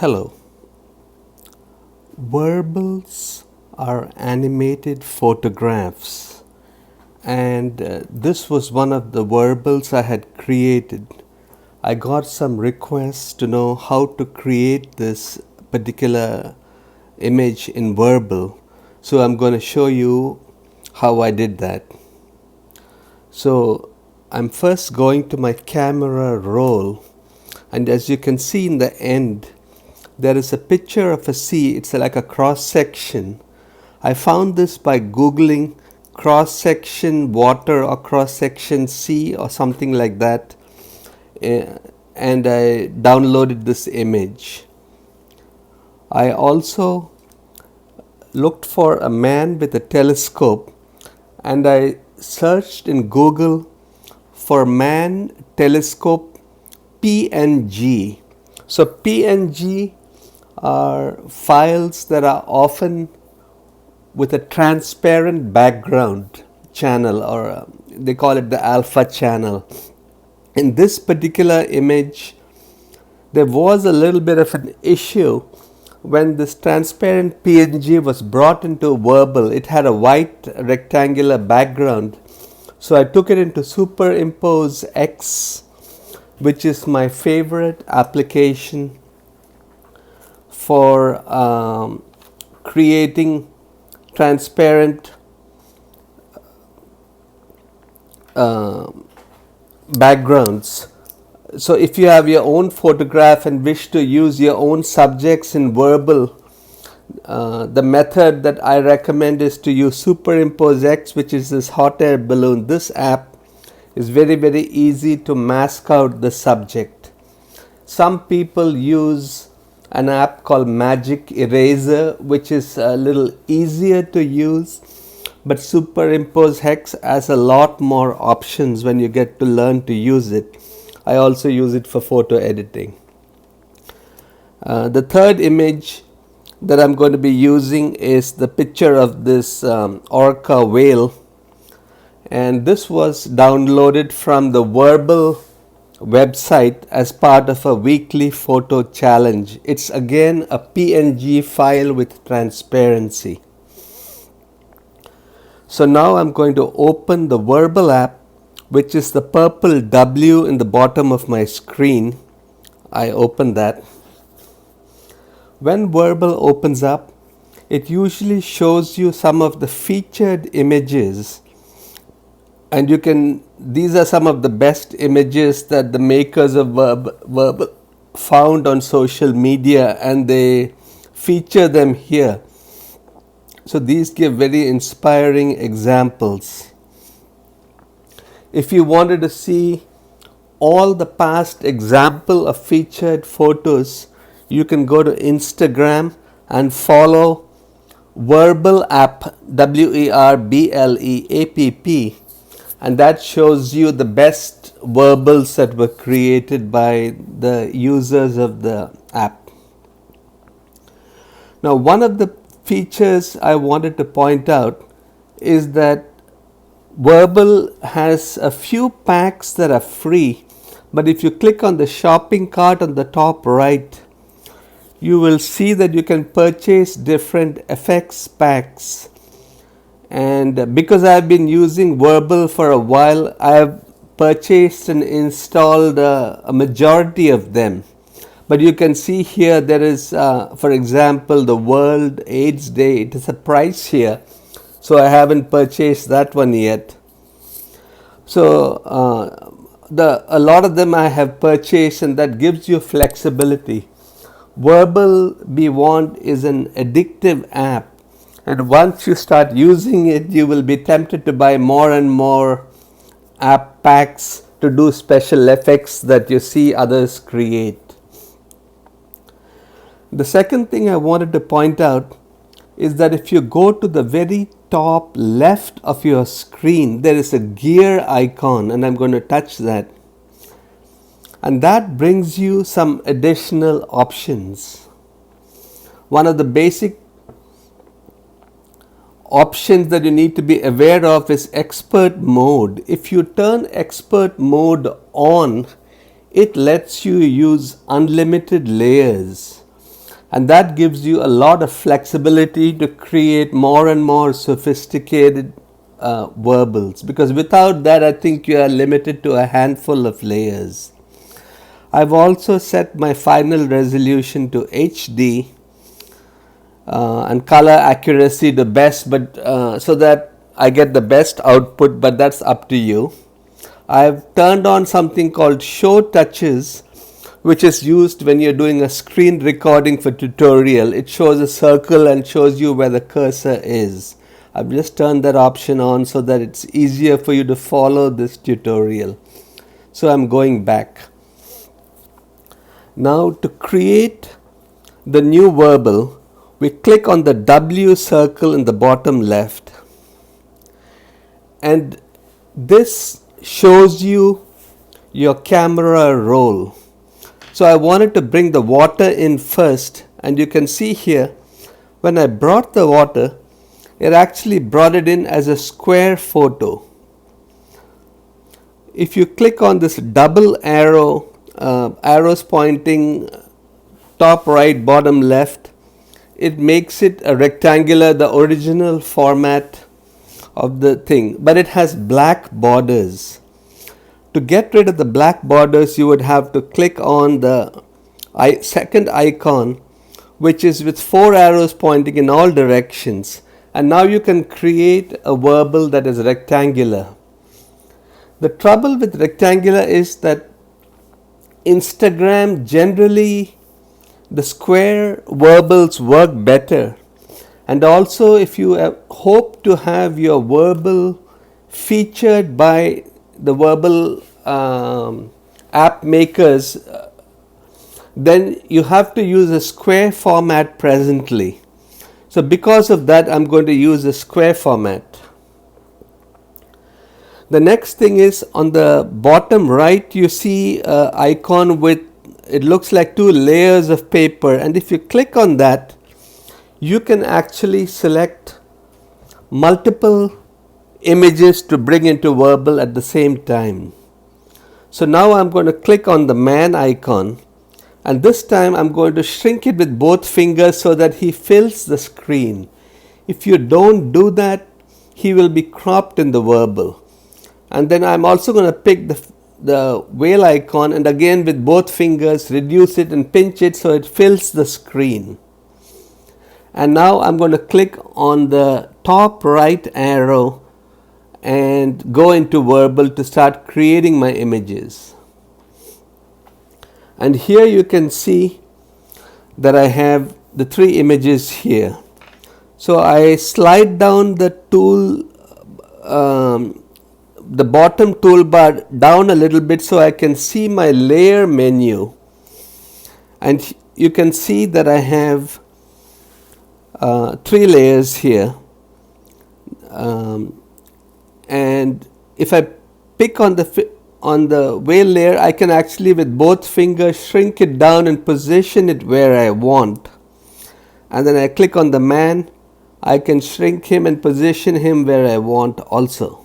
Hello. Warbles are animated photographs, and this was one of the warbles I had created. I got some requests to know how to create this particular image in Warble, so I'm going to show you how I did that. So I'm first going to my camera roll, and as you can see in the end, there is a picture of a sea. It's like a cross section. I found this by googling cross section water or cross section sea or something like that, and I downloaded this image. I also looked for a man with a telescope, and I searched in Google for man telescope PNG. So PNG are files that are often with a transparent background channel, or they call it the alpha channel. In this particular image, there was a little bit of an issue when this transparent PNG was brought into Werble. It had a white rectangular background, so I took it into Superimpose X, which is my favorite application for creating transparent backgrounds. So if you have your own photograph and wish to use your own subjects in Werble, the method that I recommend is to use Superimpose X, which is this hot air balloon. This app is very easy to mask out the subject. Some people use an app called Magic Eraser, which is a little easier to use, but Superimpose X has a lot more options when you get to learn to use it. I also use it for photo editing. The third image that I'm going to be using is the picture of this orca whale, and this was downloaded from the Werble website as part of a weekly photo challenge. It's again a PNG file with transparency. So now I'm going to open the Werble app, which is the purple W in the bottom of my screen. I open that. When Werble opens up, it usually shows you some of the featured images, and these are some of the best images that the makers of Werble found on social media, and they feature them here. So these give very inspiring examples. If you wanted to see all the past example of featured photos, you can go to Instagram and follow Werble App, WERBLE APP, and that shows you the best warbles that were created by the users of the app. Now, one of the features I wanted to point out is that Werble has a few packs that are free, but if you click on the shopping cart on the top right, you will see that you can purchase different effects packs. And because I've been using Werble for a while, I have purchased and installed a majority of them. But you can see here there is, for example, the World AIDS Day. It is a price here, so I haven't purchased that one yet. So a lot of them I have purchased, and that gives you flexibility. Werble B1 is an addictive app, and once you start using it, you will be tempted to buy more and more app packs to do special effects that you see others create. The second thing I wanted to point out is that if you go to the very top left of your screen, there is a gear icon, and I'm going to touch that. And that brings you some additional options. One of the basic options that you need to be aware of is expert mode. If you turn expert mode on, it lets you use unlimited layers. And that gives you a lot of flexibility to create more and more sophisticated warbles, because without that I think you are limited to a handful of layers. I've also set my final resolution to HD and color accuracy the best, but so that I get the best output, but that's up to you. I've turned on something called show touches, which is used when you're doing a screen recording for tutorial. It shows a circle and shows you where the cursor is. I've just turned that option on so that it's easier for you to follow this tutorial. So I'm going back. Now to create the new Werble, we click on the W circle in the bottom left, and this shows you your camera roll. So I wanted to bring the water in first, and you can see here when I brought the water, it actually brought it in as a square photo. If you click on this double arrow, arrows pointing top right, bottom left, it makes it a rectangular, the original format of the thing, but it has black borders. To get rid of the black borders, you would have to click on the second icon, which is with 4 arrows pointing in all directions, and now you can create a Werble that is rectangular. The trouble with rectangular is that Instagram generally, the square Werbles work better, and also if you hope to have your Werble featured by the Werble app makers, then you have to use a square format presently. So because of that, I'm going to use a square format. The next thing is on the bottom right, you see an icon with, it looks like 2 layers of paper, and if you click on that, you can actually select multiple images to bring into Werble at the same time. So now I'm going to click on the man icon, and this time I'm going to shrink it with both fingers so that he fills the screen. If you don't do that, he will be cropped in the Werble. And then I'm also going to pick the whale icon, and again with both fingers reduce it and pinch it so it fills the screen. And now I'm going to click on the top right arrow and go into Werble to start creating my images. And here you can see that I have the 3 images here. So I slide down the tool, the bottom toolbar down a little bit so I can see my layer menu, and you can see that I have 3 layers here, and if I pick on the whale layer, I can actually with both fingers shrink it down and position it where I want. And then I click on the man, I can shrink him and position him where I want also.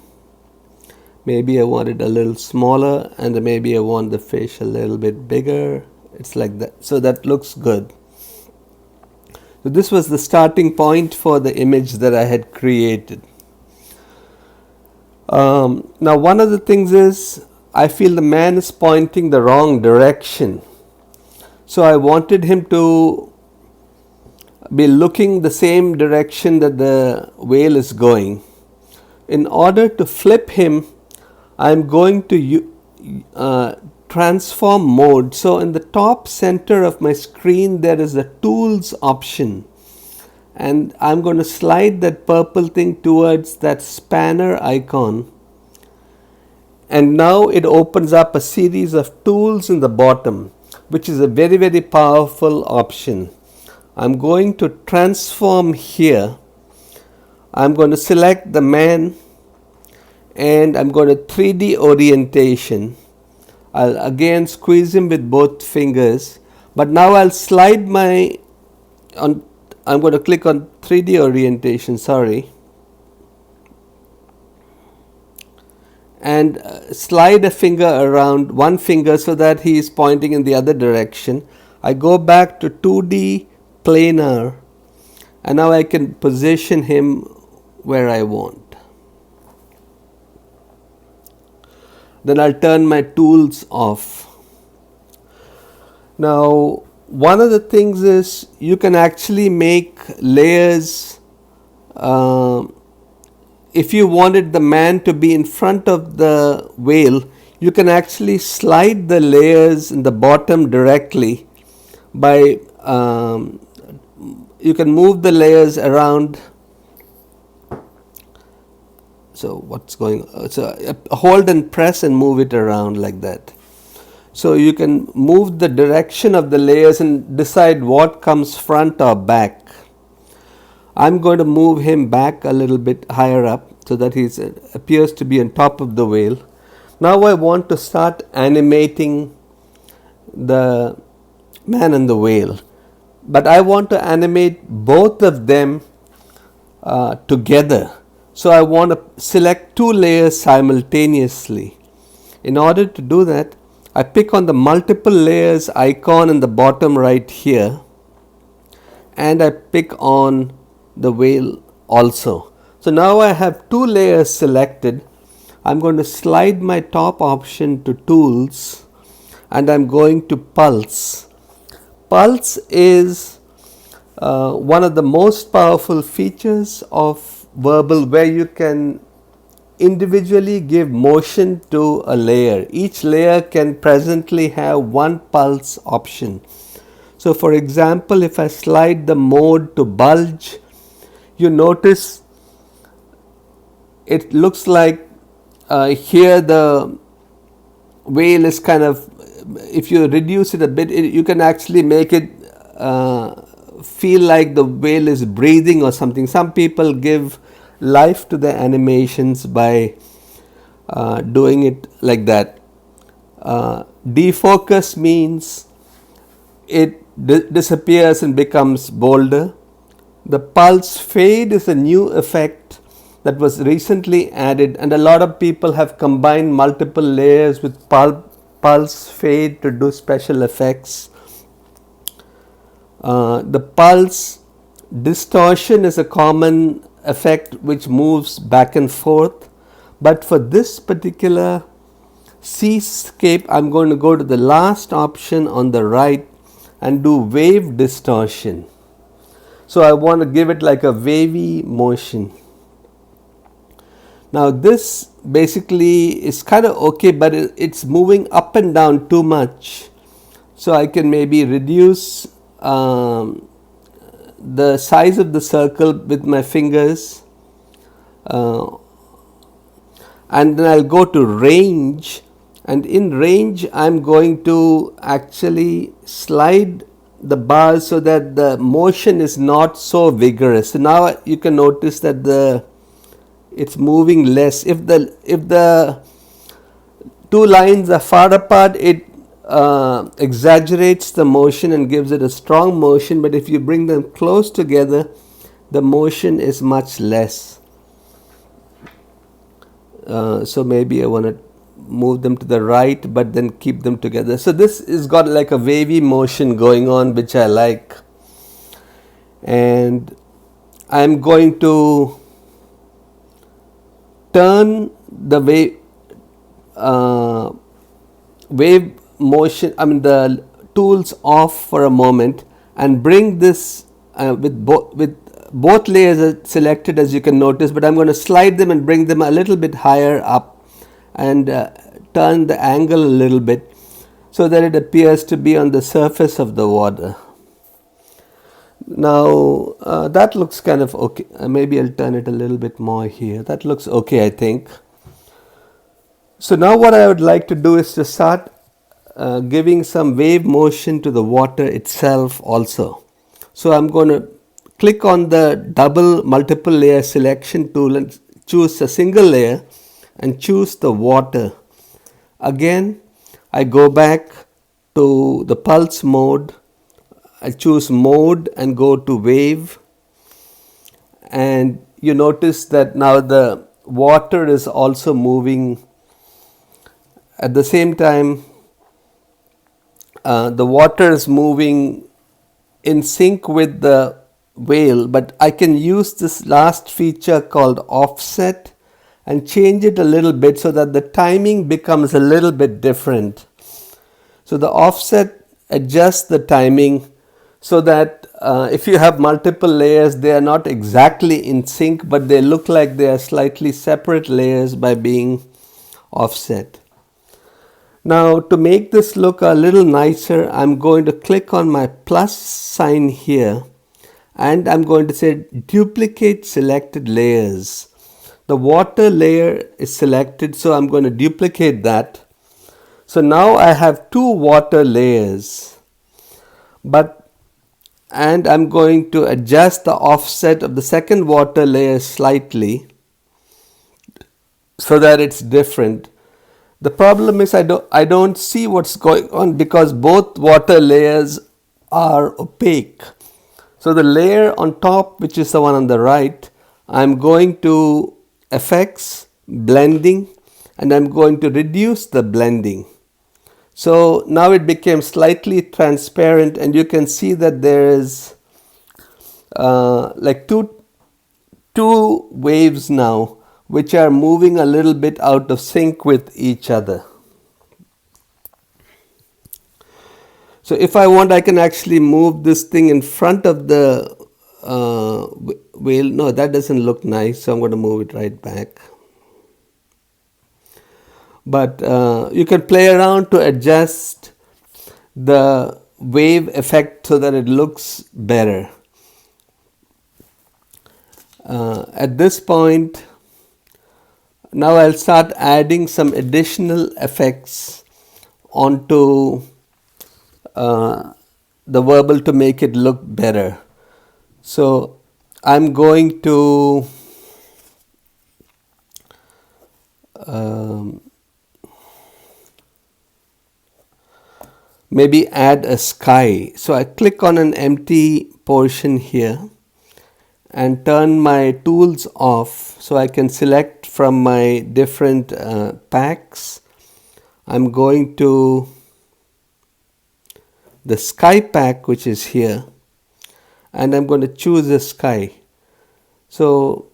Maybe I want it a little smaller, and maybe I want the fish a little bit bigger. It's like that. So that looks good. So this was the starting point for the image that I had created. Now one of the things is, I feel the man is pointing the wrong direction. So I wanted him to be looking the same direction that the whale is going. In order to flip him, I'm going to transform mode. So in the top center of my screen there is a tools option, and I'm going to slide that purple thing towards that spanner icon, and now it opens up a series of tools in the bottom, which is a very, very powerful option. I'm going to transform here. I'm going to select the man, and I'm going to 3D orientation. I'll again squeeze him with both fingers, but now I'll slide I'm going to click on 3D orientation, and slide a finger around, one finger, so that he is pointing in the other direction. I go back to 2D planar, and now I can position him where I want. Then I'll turn my tools off. Now, one of the things is you can actually make layers. If you wanted the man to be in front of the whale, you can actually slide the layers in the bottom directly by you can move the layers around. So what's going on? So hold and press and move it around like that. So you can move the direction of the layers and decide what comes front or back. I'm going to move him back a little bit higher up so that he appears to be on top of the whale. Now I want to start animating the man and the whale, but I want to animate both of them together. So I want to select two layers simultaneously. In order to do that, I pick on the multiple layers icon in the bottom right here, and I pick on the whale also. So now I have two layers selected. I'm going to slide my top option to tools, and I'm going to pulse. Pulse is one of the most powerful features of Werble, where you can individually give motion to a layer. Each layer can presently have one pulse option. So for example, if I slide the mode to bulge, you notice it looks like here the whale is kind of, if you reduce it a bit, you can actually make it feel like the whale is breathing or something. Some people give life to their animations by doing it like that. Defocus means it disappears and becomes bolder. The pulse fade is a new effect that was recently added, and a lot of people have combined multiple layers with pulse fade to do special effects. The pulse distortion is a common effect which moves back and forth, but for this particular seascape I'm going to go to the last option on the right and do wave distortion. So I want to give it like a wavy motion. Now this basically is kind of okay, but it's moving up and down too much. So I can maybe reduce the size of the circle with my fingers, and then I'll go to range, and in range I'm going to actually slide the bars so that the motion is not so vigorous. So now you can notice that it's moving less. If the two lines are far apart, it exaggerates the motion and gives it a strong motion, but if you bring them close together, the motion is much less. So maybe I want to move them to the right but then keep them together. So this is got like a wavy motion going on, which I like, and I'm going to turn the wave motion, the tools off for a moment, and bring this with both layers are selected, as you can notice, but I'm going to slide them and bring them a little bit higher up and turn the angle a little bit so that it appears to be on the surface of the water. Now that looks kind of okay. Maybe I'll turn it a little bit more here. That looks okay, I think. So now what I would like to do is to start giving some wave motion to the water itself also. So I'm going to click on the double multiple layer selection tool and choose a single layer and choose the water. Again, I go back to the pulse mode. I choose mode and go to wave, and you notice that now the water is also moving. At the same time, the water is moving in sync with the whale, but I can use this last feature called offset and change it a little bit so that the timing becomes a little bit different. So the offset adjusts the timing so that if you have multiple layers, they are not exactly in sync, but they look like they are slightly separate layers by being offset. Now, to make this look a little nicer, I'm going to click on my plus sign here and I'm going to say duplicate selected layers. The water layer is selected, so I'm going to duplicate that. So now I have two water layers, and I'm going to adjust the offset of the second water layer slightly so that it's different. The problem is I don't see what's going on because both water layers are opaque. So the layer on top, which is the one on the right, I'm going to effects, blending, and I'm going to reduce the blending. So now it became slightly transparent, and you can see that there is like two waves now which are moving a little bit out of sync with each other. So if I want, I can actually move this thing in front of the whale. No, that doesn't look nice, so I'm going to move it right back. But you can play around to adjust the wave effect so that it looks better. At this point, now I'll start adding some additional effects onto the Werble to make it look better. So I'm going to maybe add a sky. So I click on an empty portion here and turn my tools off so I can select from my different packs. I'm going to the sky pack, which is here, and I'm going to choose a sky. So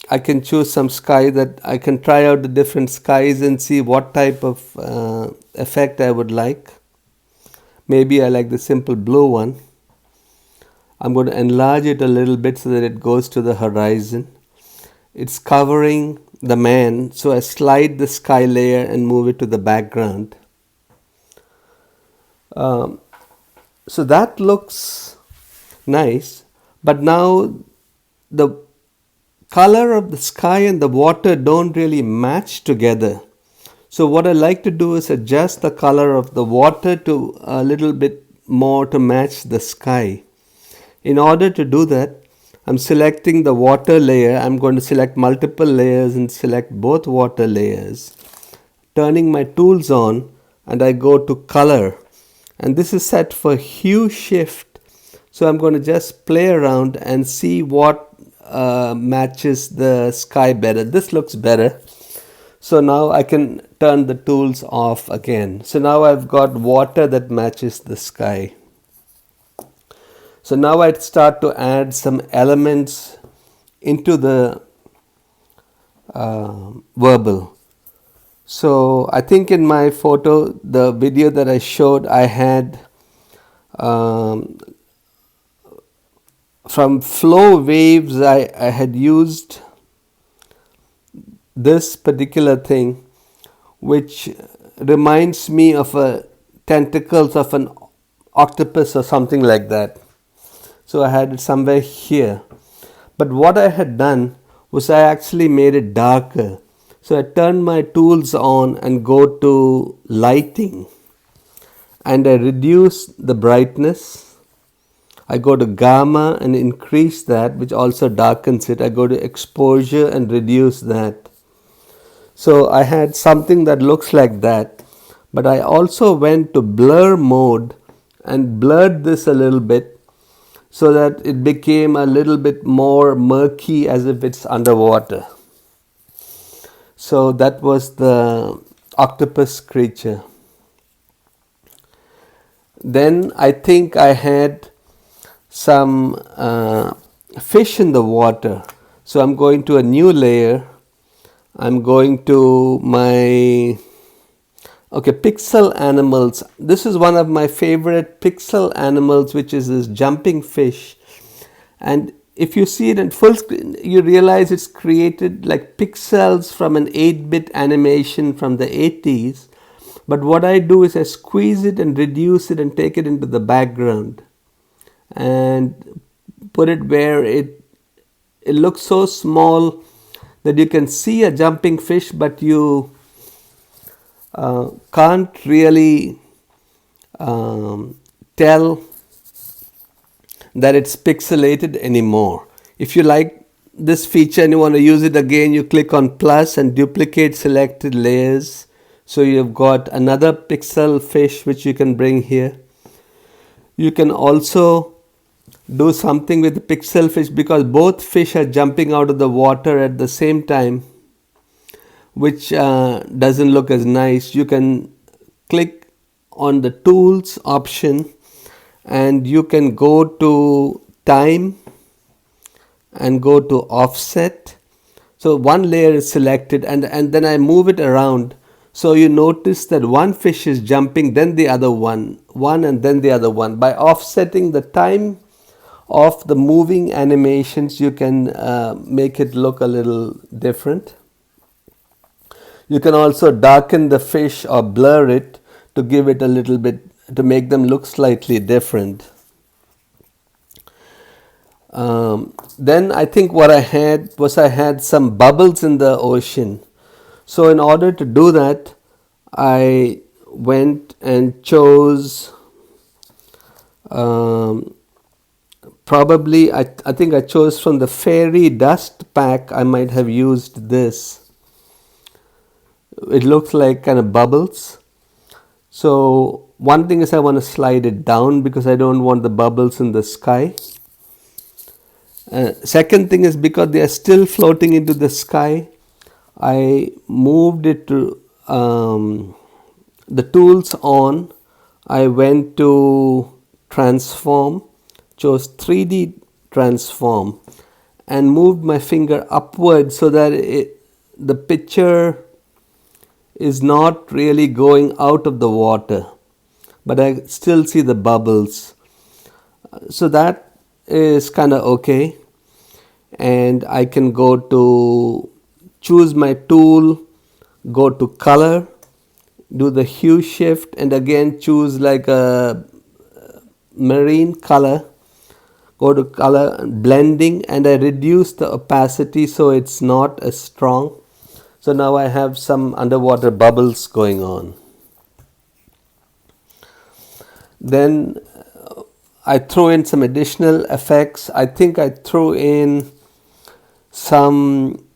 I can choose some sky that I can try out the different skies and see what type of effect I would like. Maybe I like the simple blue one. I'm going to enlarge it a little bit so that it goes to the horizon. It's covering the man, so I slide the sky layer and move it to the background. So that looks nice, but now the color of the sky and the water don't really match together. So what I like to do is adjust the color of the water to a little bit more to match the sky. In order to do that, I'm selecting the water layer. I'm going to select multiple layers and select both water layers. Turning my tools on, and I go to color. And this is set for hue shift. So I'm going to just play around and see what matches the sky better. This looks better. So now I can turn the tools off again. So now I've got water that matches the sky. So now I'd start to add some elements into the Werble. So I think in my photo, the video that I showed, I had from flow waves, I had used this particular thing, which reminds me of tentacles of an octopus or something like that. So I had it somewhere here. But what I had done was I actually made it darker. So I turned my tools on and go to lighting. And I reduce the brightness. I go to gamma and increase that, which also darkens it. I go to exposure and reduce that. So I had something that looks like that. But I also went to blur mode and blurred this a little bit, so that it became a little bit more murky as if it's underwater. So that was the octopus creature. Then I think I had some fish in the water. So I'm going to a new layer. I'm going to my pixel animals. This is one of my favorite pixel animals, which is this jumping fish. And if you see it in full screen, you realize it's created like pixels from an 8-bit animation from the 80s. But what I do is I squeeze it and reduce it and take it into the background and put it where it looks so small that you can see a jumping fish, but you can't really tell that it's pixelated anymore. If you like this feature and you want to use it again, you click on plus and duplicate selected layers. So you've got another pixel fish which you can bring here. You can also do something with the pixel fish because both fish are jumping out of the water at the same time, which doesn't look as nice. You can click on the tools option and you can go to time and go to offset. So one layer is selected and then I move it around. So you notice that one fish is jumping, then the other one and then the other one. By offsetting the time of the moving animations, you can make it look a little different. You can also darken the fish or blur it to give it a little bit, to make them look slightly different. Then I think what I had some bubbles in the ocean. So in order to do that, I went and chose probably I think I chose from the fairy dust pack. I might have used this. It looks like kind of bubbles. So one thing is I want to slide it down because I don't want the bubbles in the sky. Second thing is because they are still floating into the sky, I moved it to the tools on. I went to transform, chose 3D transform and moved my finger upward so that the picture is not really going out of the water, but I still see the bubbles. So that is kind of okay. And I can go to choose my tool, go to color, do the hue shift and again choose like a marine color, go to color blending and I reduce the opacity so it's not as strong. So now I have some underwater bubbles going on. Then I throw in some additional effects. I think I threw in some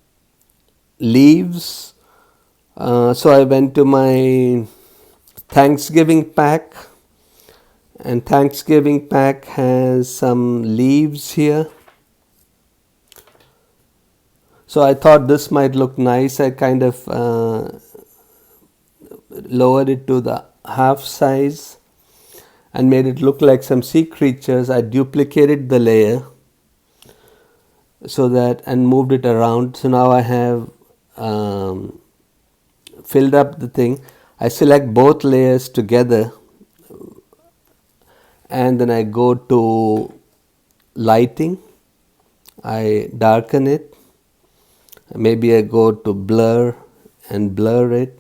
leaves. So I went to my Thanksgiving pack, and Thanksgiving pack has some leaves here. So I thought this might look nice. I kind of lowered it to the half size and made it look like some sea creatures. I duplicated the layer so that and moved it around. So now I have filled up the thing. I select both layers together and then I go to lighting. I darken it. Maybe I go to blur and blur it.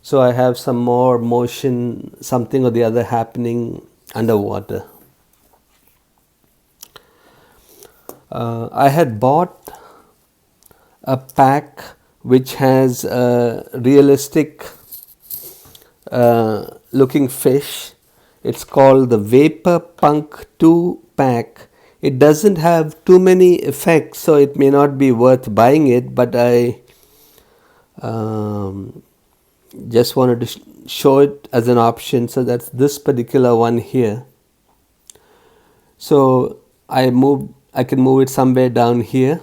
So I have some more motion, something or the other happening underwater. I had bought a pack which has a realistic looking fish. It's called the Vapor Punk 2 pack. It doesn't have too many effects, so it may not be worth buying it, but I just wanted to show it as an option. So that's this particular one here. So I can move it somewhere down here.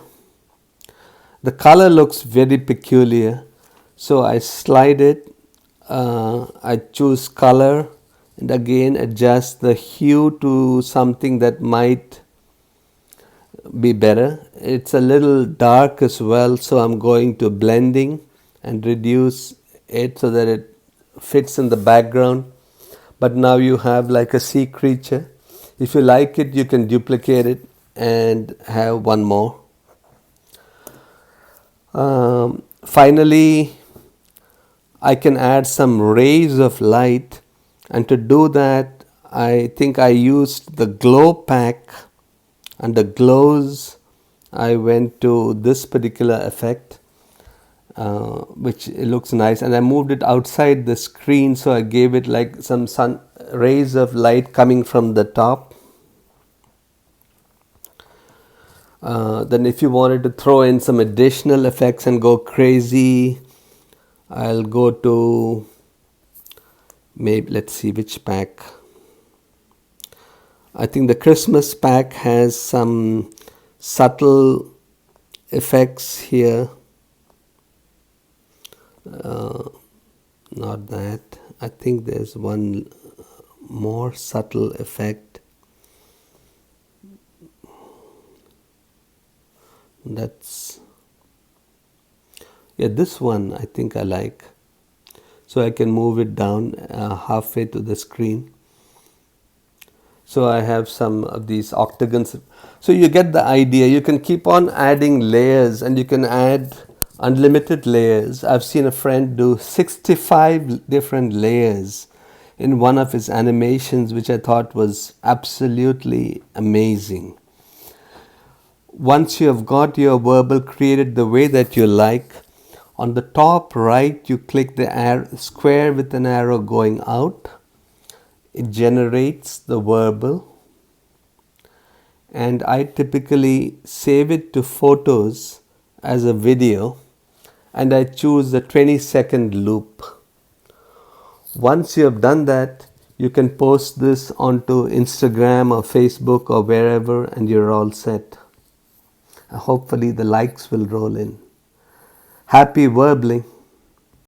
The color looks very peculiar, so I slide it. I choose color and again adjust the hue to something that might be better. It's a little dark as well, so I'm going to blending and reduce it so that it fits in the background. But now you have like a sea creature. If you like it, you can duplicate it and have one more. Finally, I can add some rays of light, and to do that I think I used the glow pack. Under glows I went to this particular effect, which it looks nice, and I moved it outside the screen, so I gave it like some sun rays of light coming from the top. Then if you wanted to throw in some additional effects and go crazy, I'll go to, maybe let's see which pack. I think the Christmas pack has some subtle effects here. Not that. I think there's one more subtle effect. That's, yeah, this one I think I like. So I can move it down halfway to the screen. So I have some of these octagons. So you get the idea. You can keep on adding layers, and you can add unlimited layers. I've seen a friend do 65 different layers in one of his animations, which I thought was absolutely amazing. Once you have got your Werble created the way that you like, on the top right you click the square with an arrow going out. It generates the Werble, and I typically save it to photos as a video, and I choose the 20-second loop. Once you have done that, you can post this onto Instagram or Facebook or wherever, and you're all set. Hopefully the likes will roll in. Happy Werbling!